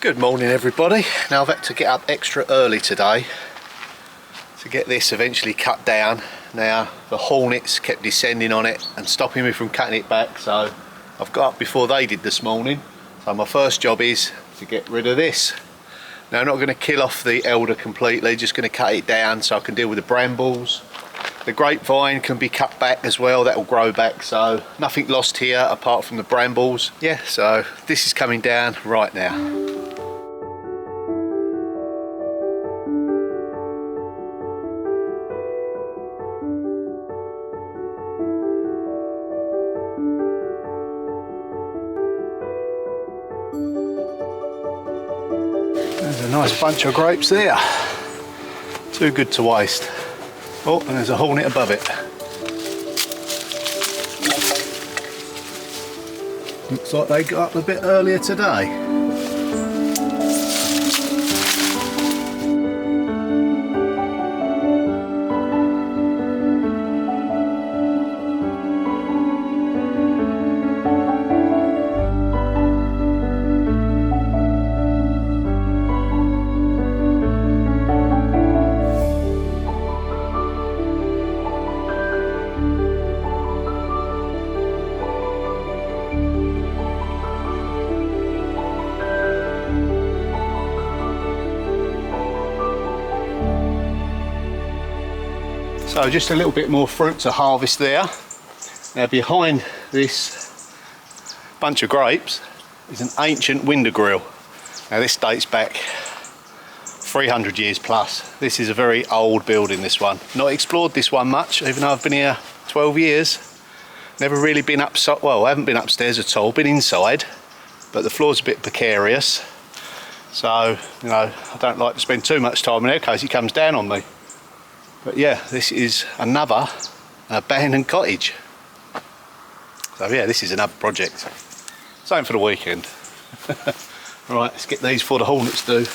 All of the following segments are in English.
Good morning everybody. Now I've had to get up extra early today to get this eventually cut down. Now the hornets kept descending on it and stopping me from cutting it back, so I've got up before they did this morning. So my first job is to get rid of this. Now I'm not going to kill off the elder completely, just going to cut it down so I can deal with the brambles. The grapevine can be cut back as well, that will grow back, so nothing lost here apart from the brambles. Yeah, so this is coming down right now. There's a nice bunch of grapes there. Too good to waste. Oh, and there's a hornet above it. Looks like they got up a bit earlier today. So just a little bit more fruit to harvest there. Now behind this bunch of grapes is an ancient window grill. Now this dates back 300 years plus. This is a very old building, this one. Not explored this one much, even though I've been here 12 years. Never really been up, well, I haven't been upstairs at all, been inside, but the floor's a bit precarious. So, you know, I don't like to spend too much time in there in case it comes down on me. But yeah, this is another abandoned cottage. So yeah, this is another project. Same for the weekend. Right, let's get these before the hornets do.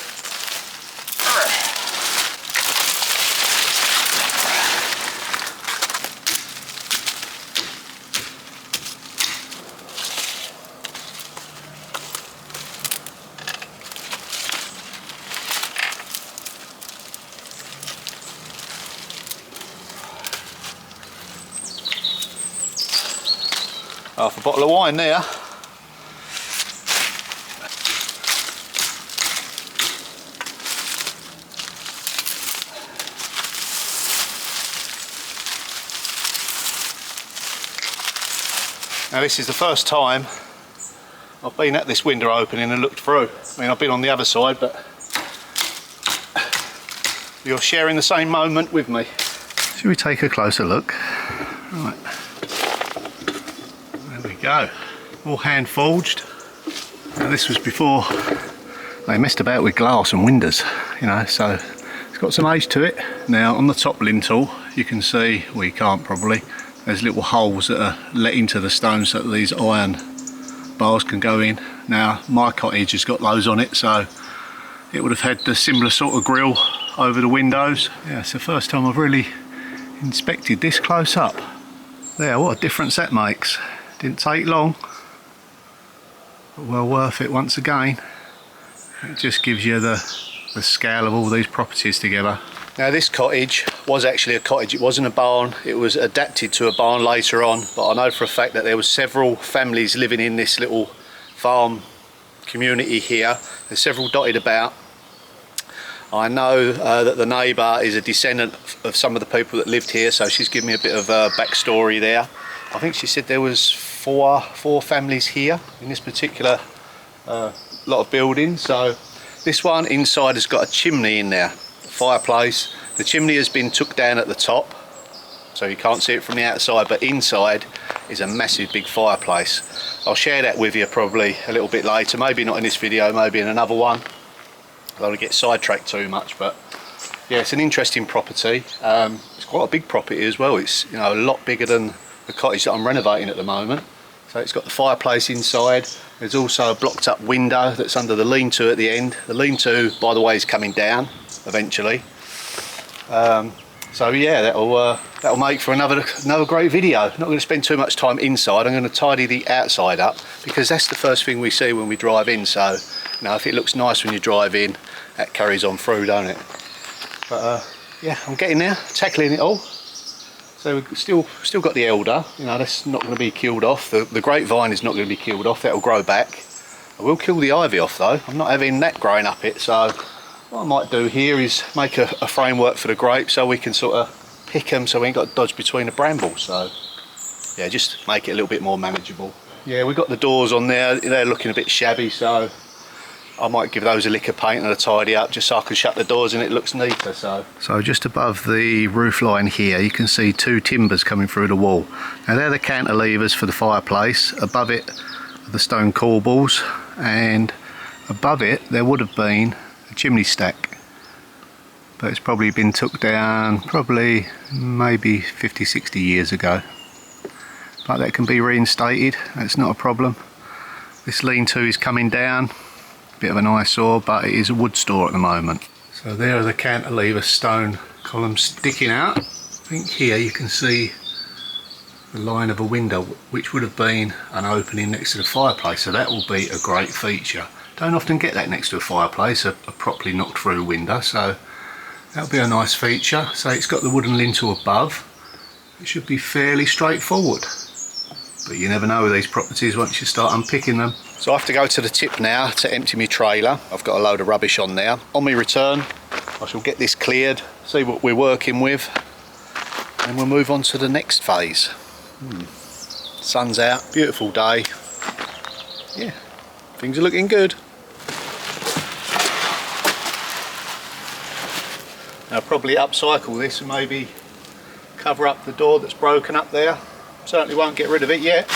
Half a bottle of wine there. Now this is the first time I've been at this window opening and looked through. I mean, I've been on the other side, but you're sharing the same moment with me. Should we take a closer look? Right. There we go, all hand forged. Now this was before they messed about with glass and windows, you know, so it's got some age to it. Now on the top lintel you can see, well you can't probably, there's little holes that are let into the stone so that these iron bars can go in. Now my cottage has got those on it, so it would have had the similar sort of grille over the windows. Yeah, it's the first time I've really inspected this close up. There, what a difference that makes. Didn't take long, but well worth it once again. It just gives you the scale of all these properties together. Now this cottage was actually a cottage, it wasn't a barn. It was adapted to a barn later on, but I know for a fact that there were several families living in this little farm community here. There's several dotted about. I know that the neighbour is a descendant of some of the people that lived here, so she's given me a bit of a backstory there. I think she said there was four families here in this particular lot of buildings. So this one inside has got a chimney in there, a fireplace. The chimney has been took down at the top, so you can't see it from the outside, but inside is a massive big fireplace. I'll share that with you probably a little bit later, maybe not in this video, maybe in another one. I don't want to get sidetracked too much, but yeah, it's an interesting property. It's quite a big property as well. It's, you know, a lot bigger than the cottage that I'm renovating at the moment. So it's got the fireplace inside. There's also a blocked up window that's under the lean-to at the end. The lean-to, by the way, is coming down eventually. So yeah, that'll make for another great video. Not going to spend too much time inside. I'm going to tidy the outside up because that's the first thing we see when we drive in. So You know, if it looks nice when you drive in, that carries on through, don't it? But yeah, I'm getting there, tackling it all. So we've still got the elder, you know, that's not going to be killed off. The grapevine is not going to be killed off, that'll grow back. I will kill the ivy off though, I'm not having that growing up it, so what I might do here is make a framework for the grapes so we can sort of pick them so we ain't got to dodge between the brambles. So yeah, just make it a little bit more manageable. Yeah, we've got the doors on there, they're looking a bit shabby, so I might give those a lick of paint and a tidy up just so I can shut the doors and it looks neater. So just above the roof line here you can see two timbers coming through the wall. Now they're the cantilevers for the fireplace. Above it are the stone corbels, and above it there would have been a chimney stack, but it's probably been took down probably maybe 50-60 years ago. But that can be reinstated, that's not a problem. This lean-to is coming down. Bit of an eyesore, but it is a wood store at the moment. So there are the cantilever stone columns sticking out. I think here you can see the line of a window which would have been an opening next to the fireplace, so that will be a great feature. Don't often get that next to a fireplace, a properly knocked through window, so that'll be a nice feature. So it's got the wooden lintel above. It should be fairly straightforward, but you never know with these properties once you start unpicking them. So I have to go to the tip now to empty my trailer. I've got a load of rubbish on there. On my return, I shall get this cleared, see what we're working with, and we'll move on to the next phase. Sun's out, beautiful day. Yeah, things are looking good. I'll probably upcycle this and maybe cover up the door that's broken up there. Certainly won't get rid of it yet.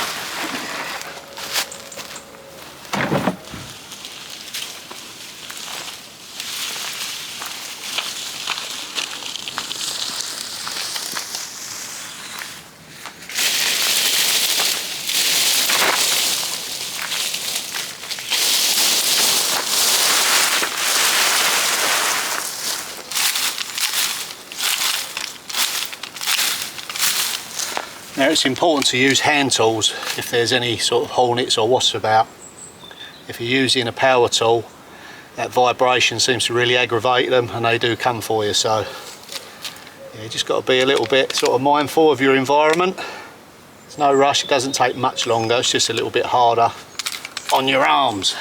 Now it's important to use hand tools if there's any sort of hornets or wasps about. If you're using a power tool, that vibration seems to really aggravate them and they do come for you. So yeah, you just got to be a little bit sort of mindful of your environment. There's no rush, it doesn't take much longer, it's just a little bit harder on your arms.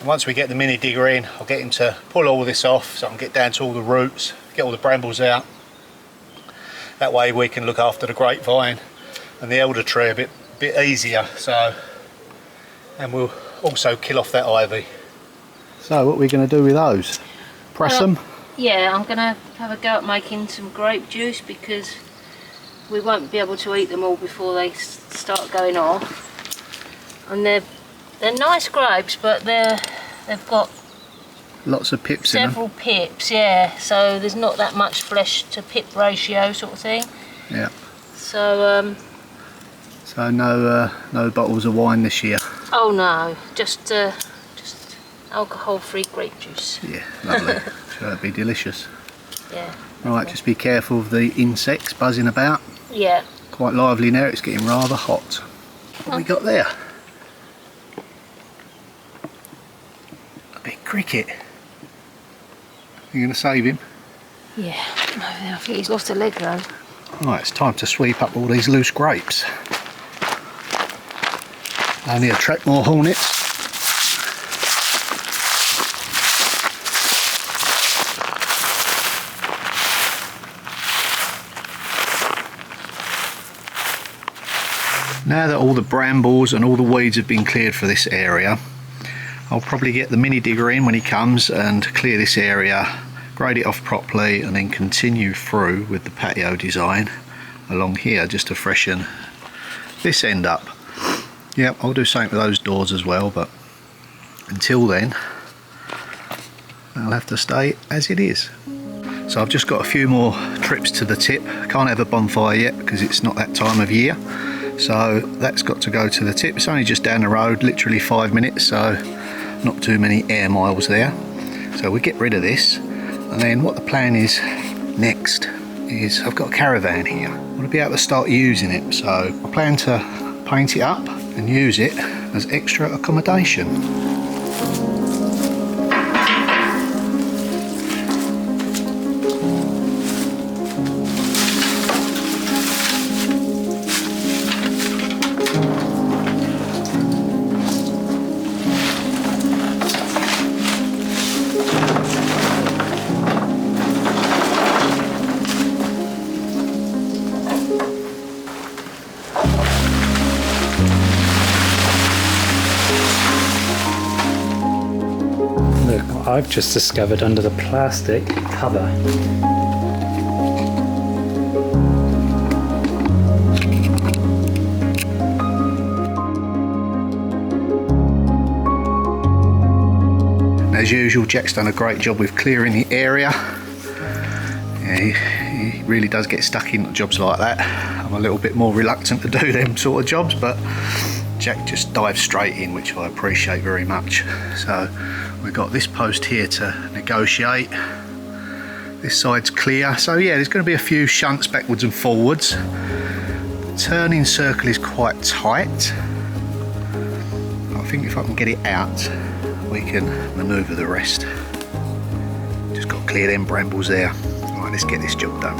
Once we get the mini digger in, I'll get him to pull all this off so I can get down to all the roots, get all the brambles out. That way we can look after the grapevine and the elder tree a bit easier. So, and we'll also kill off that ivy. So what are we going to do with those? Press them? Yeah, I'm going to have a go at making some grape juice because we won't be able to eat them all before they start going off. And they're nice grapes, but they've got lots of pips in them. Several pips, yeah. So there's not that much flesh to pip ratio, sort of thing. Yeah. So so no bottles of wine this year. Oh no, just alcohol-free grape juice. Yeah, lovely. Sure, that'd be delicious. Yeah. Right, just be careful of the insects buzzing about. Yeah. Quite lively now. It's getting rather hot. What have we got there? Big cricket. You going to save him? Yeah, I think he's lost a leg though. Right, it's time to sweep up all these loose grapes. Only attract more hornets. Now that all the brambles and all the weeds have been cleared for this area, I'll probably get the mini digger in when he comes and clear this area, grade it off properly, and then continue through with the patio design along here just to freshen this end up. Yep, I'll do something with those doors as well, but until then they'll have to stay as it is. So I've just got a few more trips to the tip. Can't have a bonfire yet because it's not that time of year, so that's got to go to the tip. It's only just down the road, literally 5 minutes, so not too many air miles there. So we get rid of this, and then what the plan is next is I've got a caravan here. I want to be able to start using it, so I plan to paint it up and use it as extra accommodation. Look, I've just discovered under the plastic cover. As usual, Jack's done a great job with clearing the area. Yeah, he really does get stuck into jobs like that. I'm a little bit more reluctant to do them sort of jobs, but Jack just dives straight in, which I appreciate very much. So we've got this post here to negotiate. This side's clear. So yeah, there's going to be a few shunts backwards and forwards. The turning circle is quite tight. I think if I can get it out, we can manoeuvre the rest. Just got to clear them brambles there. Right, let's get this job done.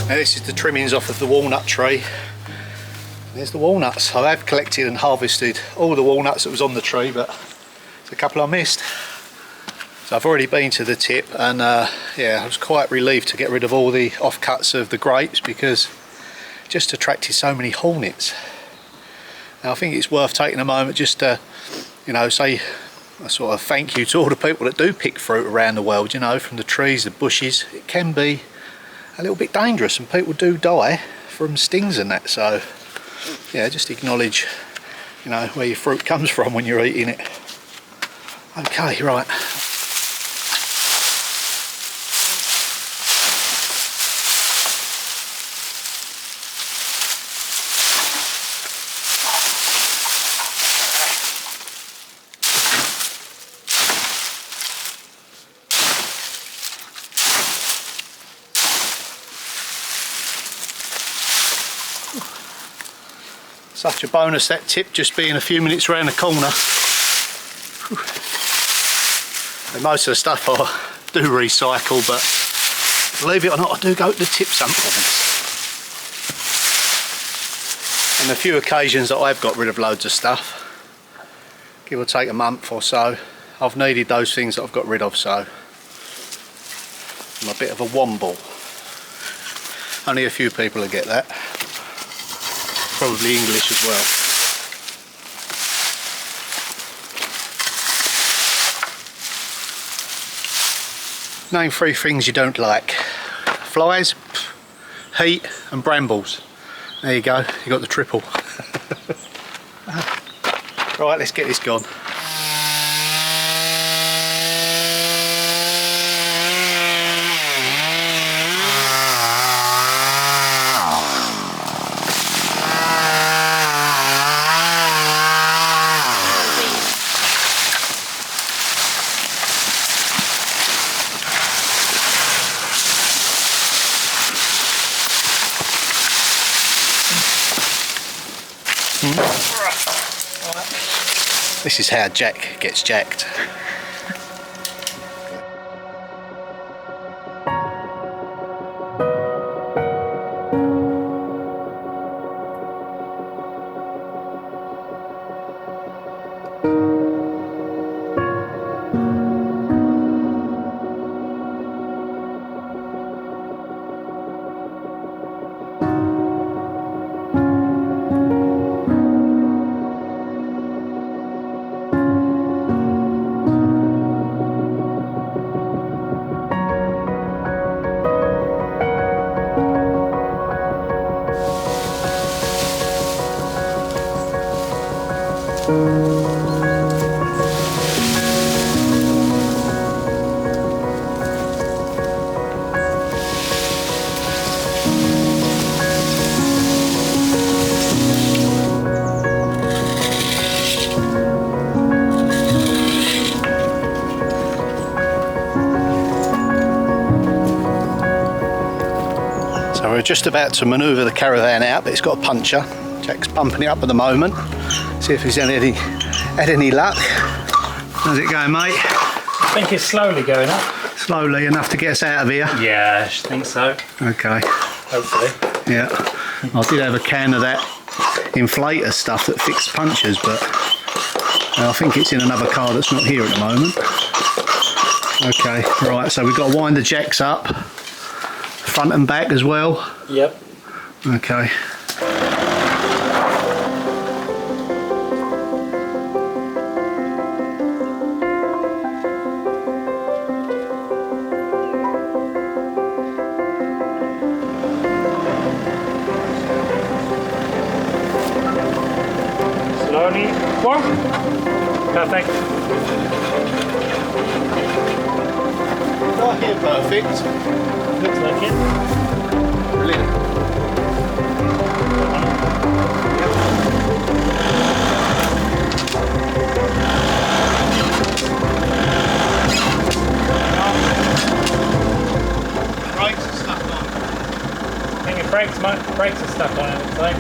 This is the trimmings off of the walnut tree. There's the walnuts. I have collected and harvested all the walnuts that was on the tree, but there's a couple I missed. So I've already been to the tip, and yeah, I was quite relieved to get rid of all the offcuts of the grapes because it just attracted so many hornets. Now I think it's worth taking a moment just to, you know, say a sort of thank you to all the people that do pick fruit around the world, you know, from the trees, the bushes. It can be a little bit dangerous and people do die from stings and that, so yeah, just acknowledge, you know, where your fruit comes from when you're eating it. Okay, right. Such a bonus, that tip just being a few minutes around the corner. And most of the stuff I do recycle, but believe it or not, I do go to the tip sometimes. On the few occasions that I've got rid of loads of stuff, give or take a month or so, I've needed those things that I've got rid of, so I'm a bit of a womble. Only a few people will get that. Probably English as well. Name 3 things you don't like. Flies, heat and brambles. There you go, you got the triple. Right, let's get this gone. This is how Jack gets jacked. just about to manoeuvre the Caravan out, but it's got a puncture. Jack's pumping it up at the moment. See if he's had any luck. How's it going, mate? I think it's slowly going up. Slowly enough to get us out of here? Yeah, I think so. Okay. Hopefully. Yeah. I did have a can of that inflator stuff that fixed punctures, but I think it's in another car that's not here at the moment. Okay, right, so we've got to wind the jacks up, front and back as well. Yep. Okay. Slowly. Whoa. Perfect. Right here, perfect. Looks like it. Brilliant. Brakes are stuck on. I think your brakes are stuck on it, looks like.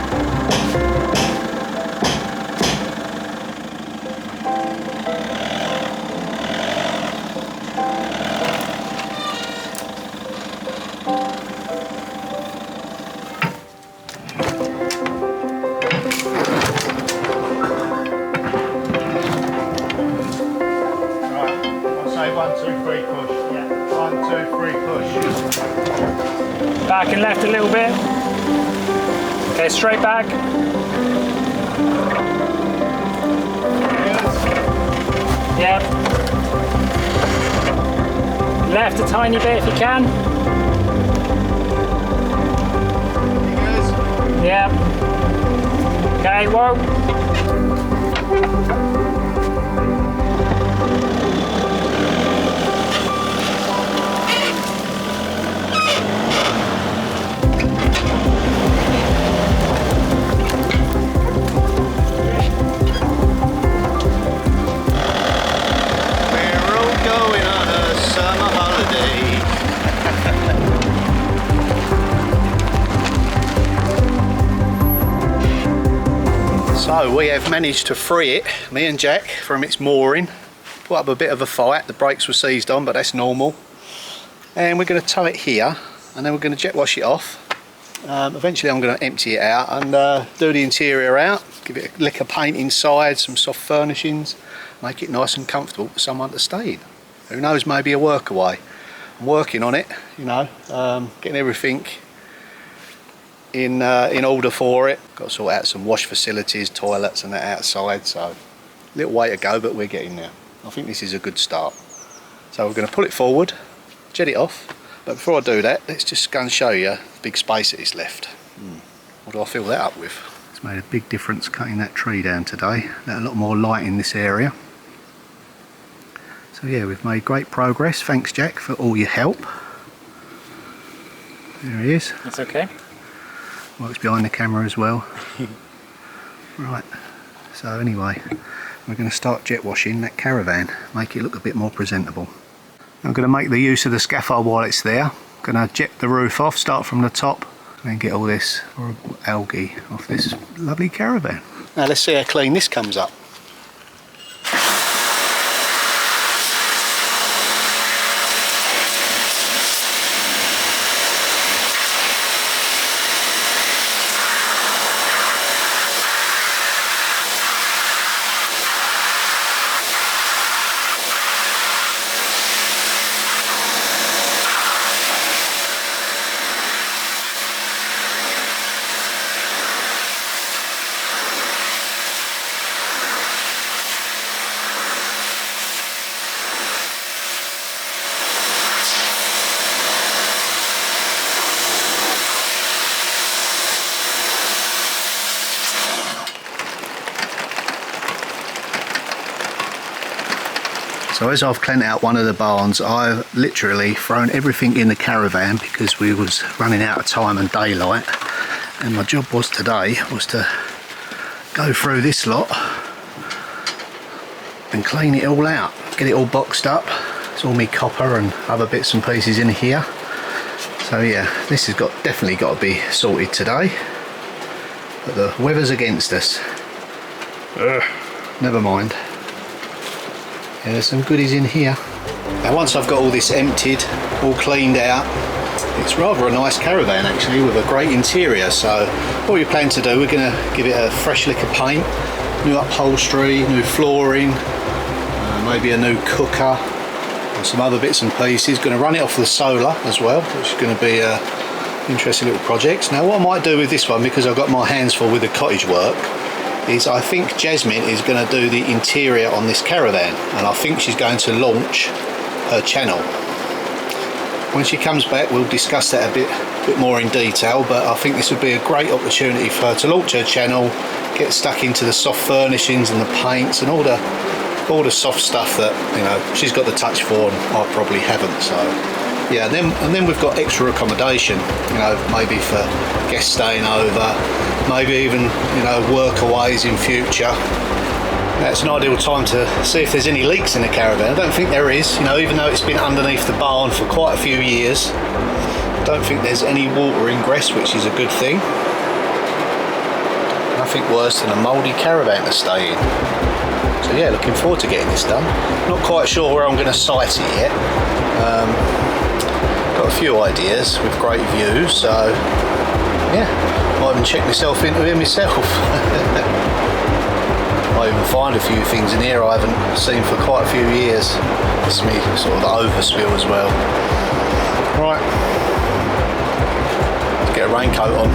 Back and left a little bit. Okay, straight back. Yep. Left a tiny bit if you can. Yep. Okay, whoa. So we have managed to free it, me and Jack, from its mooring. Put up a bit of a fight, the brakes were seized on, but that's normal. And we're going to tow it here, and then we're going to jet wash it off. Eventually I'm going to empty it out and do the interior out, give it a lick of paint inside, some soft furnishings, make it nice and comfortable for someone to stay in. Who knows, maybe a workaway. I'm working on it, you know, getting everything in order for it. Got to sort out some wash facilities, toilets and that outside, so a little way to go, but we're getting there. I think this is a good start. So we're going to pull it forward, jet it off, but before I do that, let's just go and show you the big space that is left. What do I fill that up with? It's made a big difference cutting that tree down today. Let a lot more light in this area. So yeah, we've made great progress. Thanks, Jack, for all your help. There he is. That's okay. Works behind the camera as well. Right, so anyway, we're going to start jet washing that Caravan, make it look a bit more presentable. I'm going to make the use of the scaffold while it's there. I'm going to jet the roof off, start from the top, and then get all this algae off this lovely Caravan. Now let's see how clean this comes up. So as I've cleaned out one of the barns, I've literally thrown everything in the Caravan because we was running out of time and daylight. And my job was today was to go through this lot and clean it all out, get it all boxed up. It's all me copper and other bits and pieces in here. So yeah, this has definitely got to be sorted today, but the weather's against us. Never mind. Yeah, there's some goodies in here. Now once I've got all this emptied, all cleaned out, it's rather a nice caravan actually, with a great interior. So what we plan to do, we're going to give it a fresh lick of paint, new upholstery, new flooring, maybe a new cooker and some other bits and pieces. Going to run it off the solar as well, which is going to be a interesting little project. Now what I might do with this one, because I've got my hands full with the cottage work, is I think Jasmine is going to do the interior on this caravan, and I think she's going to launch her channel. When she comes back we'll discuss that a bit more in detail, but I think this would be a great opportunity for her to launch her channel, get stuck into the soft furnishings and the paints and all the soft stuff that, you know, she's got the touch for and I probably haven't. So yeah, and then we've got extra accommodation, you know, maybe for guests staying over, maybe even, you know, workaways in future. That's an ideal time to see if there's any leaks in the caravan. I don't think there is, you know, even though it's been underneath the barn for quite a few years. I don't think there's any water ingress, which is a good thing. Nothing worse than a mouldy caravan to stay in. So yeah, looking forward to getting this done. Not quite sure where I'm going to site it yet. Got a few ideas with great views, so yeah, might even check myself into it myself. Might even find a few things in here I haven't seen for quite a few years. It's me sort of the overspill as well. Right, let's get a raincoat on.